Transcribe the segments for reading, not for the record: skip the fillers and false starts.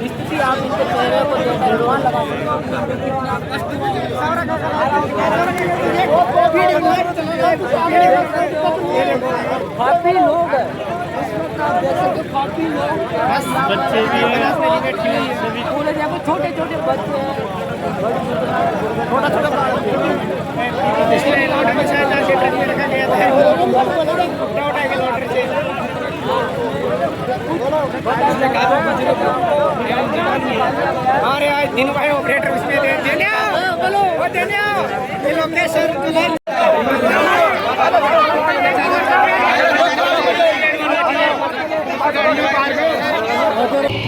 स्थिति आप इनके चेहरे को निर्वाण लगा काफी लोग काफी लोग बच्चे भी छोटे छोटे बच्चे छोटा छोटा अरे आज दिन भाई ऑपरेटर उसमें देने बोलो वो देने ये लोकेशन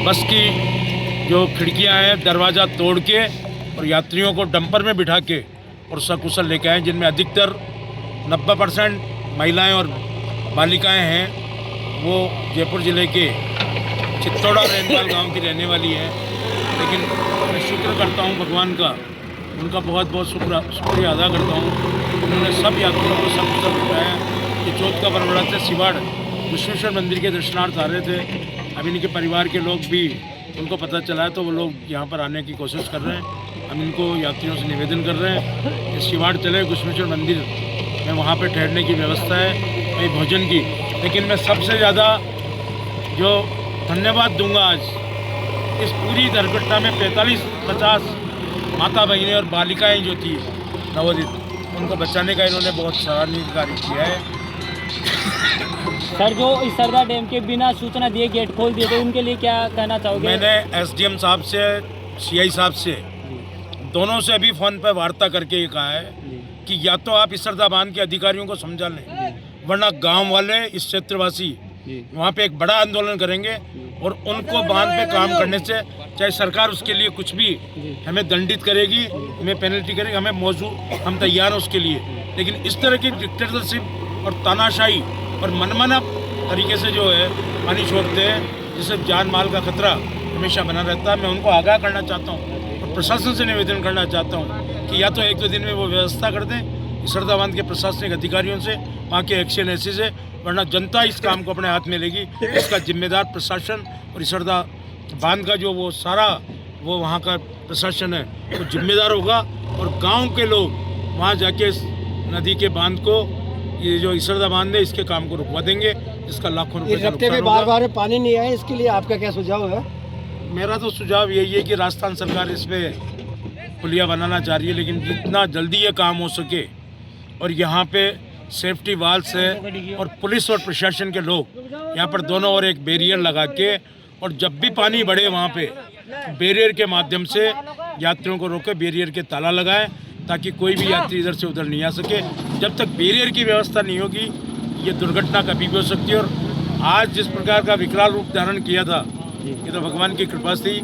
बस की जो खिड़कियां हैं दरवाज़ा तोड़ के और यात्रियों को डंपर में बिठा के और सकुशल लेके आए, जिनमें अधिकतर 90% महिलाएं और बालिकाएं हैं। वो जयपुर ज़िले के चित्तौड़ा रेनवाल गांव की रहने वाली है। लेकिन मैं शुक्र करता हूं भगवान का, उनका बहुत बहुत शुक्रिया अदा करता हूं। उन्होंने सब यात्रियों को सब कुछ बताया कि चौथ का बरबड़ा से सिवाड़ विश्वेश्वर मंदिर के दर्शनार्थ आ रहे थे। अब इनके परिवार के लोग भी उनको पता चला है तो वो लोग यहाँ पर आने की कोशिश कर रहे हैं। हम इनको यात्रियों से निवेदन कर रहे हैं कि सिवाड़ चले विश्वेश्वर मंदिर में, वहाँ पर ठहरने की व्यवस्था है, वही भोजन की। लेकिन मैं सबसे ज़्यादा जो धन्यवाद दूंगा आज इस पूरी दुर्घटना में 45-50 माता बहनें और बालिकाएं जो थी नवोदित, उनको बचाने का इन्होंने बहुत सराहनीय कार्य किया है। सर, जो इस सरदा डैम के बिना सूचना दिए गेट खोल दिए थे, उनके लिए क्या कहना चाहोगे? मैंने SDM साहब से, CI साहब से, दोनों से अभी फ़ोन पर वार्ता करके ये कहा है कि या तो आप इस सरदा बांध के अधिकारियों को समझा लें, वरना गांव वाले, इस क्षेत्रवासी वहाँ पे एक बड़ा आंदोलन करेंगे और उनको बांध पे काम करने से, चाहे सरकार उसके लिए कुछ भी हमें दंडित करेगी, हमें पेनल्टी करेगी, हमें मौजूद हम तैयार हैं उसके लिए। लेकिन इस तरह की डिक्टेटरशिप और तानाशाही और मनमाना तरीके से जो है पानी छोड़ते हैं, जिससे जान माल का खतरा हमेशा बना रहता है। मैं उनको आगाह करना चाहता हूँ और प्रशासन से निवेदन करना चाहता हूँ कि या तो 1-2 दिन में वो व्यवस्था कर दें सरदा बांध के प्रशासनिक अधिकारियों से, वहाँ के एक्शन ऐसे से, वरना जनता इस काम को अपने हाथ में लेगी। इसका जिम्मेदार प्रशासन और सरदा बांध का जो वो सारा वो वहाँ का प्रशासन है वो जिम्मेदार होगा। और गांव के लोग वहाँ जाके इस नदी के बांध को, ये जो इसरदा बांध है, इसके काम को रुकवा देंगे, जिसका लाखों रुपये का नुकसान होगा। बार-बार पानी नहीं आया, इसके लिए आपका क्या सुझाव है? मेरा तो सुझाव यही है कि राजस्थान सरकार इस पर पुलिया बनाना चाह रही है, लेकिन जितना जल्दी ये काम हो सके और यहाँ पे सेफ्टी वाल्स है और पुलिस और प्रशासन के लोग यहाँ पर दोनों ओर एक बैरियर लगा के, और जब भी पानी बढ़े वहाँ पे बैरियर के माध्यम से यात्रियों को रोके, बैरियर के ताला लगाएं ताकि कोई भी यात्री इधर से उधर नहीं आ सके। जब तक बैरियर की व्यवस्था नहीं होगी ये दुर्घटना कभी भी हो सकती है। और आज जिस प्रकार का विकराल रूप धारण किया था, ये तो भगवान की कृपा थी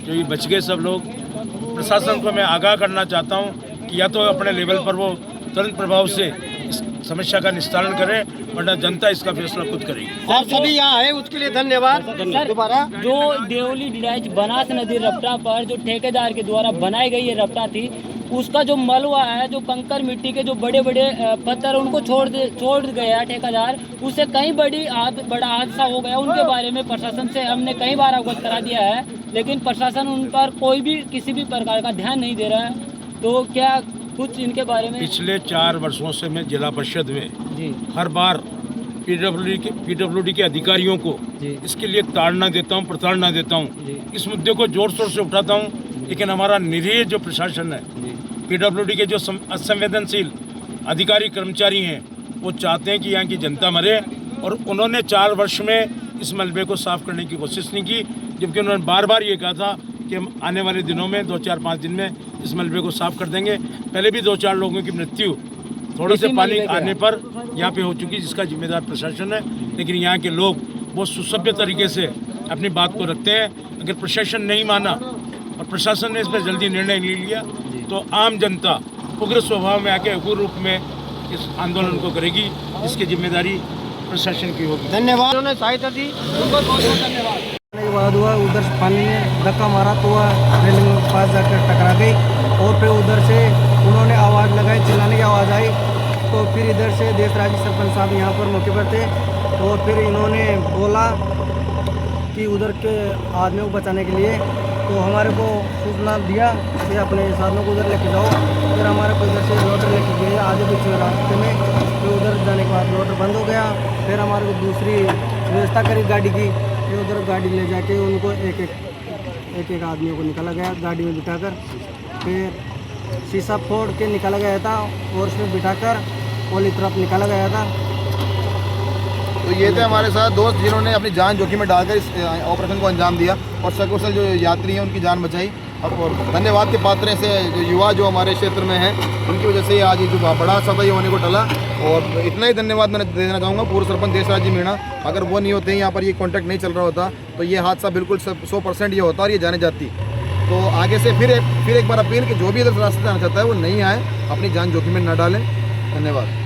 जो ये बच गए सब लोग। प्रशासन को मैं आगाह करना चाहता हूँ कि या तो अपने लेवल पर वो तुरंत प्रभाव से इस समस्या का निस्तारण करें, वरना जनता इसका फैसला खुद करेगी। और सभी यहाँ है उसके लिए धन्यवाद। दोबारा जो देवली डिडाइच बनास नदी रपटा पर जो ठेकेदार के द्वारा बनाई गई ये रपटा थी, उसका जो मलबा है, जो कंकर मिट्टी के जो बड़े बड़े पत्थर उनको छोड़ गया ठेकेदार, उससे कई बड़ा हादसा हो गया। उनके बारे में प्रशासन से हमने कई बार अवगत करा दिया है, लेकिन प्रशासन उन पर कोई भी किसी भी प्रकार का ध्यान नहीं दे रहा है। तो क्या कुछ इनके बारे में? पिछले 4 वर्षों से मैं जिला परिषद में हर बार PWD के अधिकारियों को इसके लिए ताड़ना देता हूँ, प्रताड़ना देता हूँ, इस मुद्दे को जोर शोर से उठाता हूँ। लेकिन हमारा निरीह जो प्रशासन है, PWD के जो असंवेदनशील अधिकारी कर्मचारी हैं, वो चाहते हैं कि यहाँ की जनता मरे, और उन्होंने 4 वर्ष में इस मलबे को साफ करने की कोशिश नहीं की, जबकि उन्होंने बार बार ये कहा था कि हम आने वाले दिनों में 2-4-5 दिन में इस मलबे को साफ कर देंगे। पहले भी 2-4 लोगों की मृत्यु थोड़े से पानी आने पर यहाँ पे हो चुकी, जिसका जिम्मेदार प्रशासन है। लेकिन यहाँ के लोग बहुत सुसभ्य तरीके से अपनी बात को रखते हैं। अगर प्रशासन नहीं माना और प्रशासन ने इस पर जल्दी निर्णय नहीं लिया तो आम जनता उग्र स्वभाव में आके उग्र रूप में इस आंदोलन को करेगी, इसकी जिम्मेदारी प्रशासन की होगी। धन्यवाद, उन्होंने सहायता दी, उनको बहुत बहुत धन्यवाद। के बाद हुआ उधर से पानी ने धक्का मारा तो वह रेलिंग के पास जाकर टकरा गई और फिर उधर से उन्होंने आवाज़ लगाई, चिल्लाने की आवाज़ आई। तो फिर इधर से देशराज सरपंच साहब यहाँ पर मौके पर थे और फिर इन्होंने बोला कि उधर के आदमियों को बचाने के लिए तो हमारे को सूचना दिया कि अपने साधनों को उधर लेके जाओ। फिर हमारे को इधर से लोडर लेके गए आगे पीछे रास्ते में, फिर उधर जाने के बाद लोडर बंद हो गया। फिर हमारे को दूसरी व्यवस्था करी गाड़ी की, फिर उधर गाड़ी ले जाके उनको एक एक आदमियों को निकाला गया गाड़ी में बिठाकर। फिर शीशा फोड़ के निकाला गया था और उसमें बिठाकर ओली तरफ निकाला गया था। तो ये थे हमारे साथ दोस्त जिन्होंने अपनी जान जोखिम में डालकर इस ऑपरेशन को अंजाम दिया और सकुशल जो यात्री हैं उनकी जान बचाई। और धन्यवाद के पात्र से जो युवा जो हमारे क्षेत्र में हैं उनकी वजह से आज ये जो बड़ा हादसा ये होने को टला। और इतना ही धन्यवाद मैं देना चाहूँगा पूर्व सरपंच देशराज जी मीणा। अगर वो नहीं होते, यहाँ पर ये कॉन्टैक्ट नहीं चल रहा होता तो ये हादसा बिल्कुल 100% ये होता और ये जाने जाती। तो आगे से फिर एक बार अपील कि जो भी इधर रास्ते आना चाहता है वो नहीं आए, अपनी जान जोखिम में न डालें। धन्यवाद।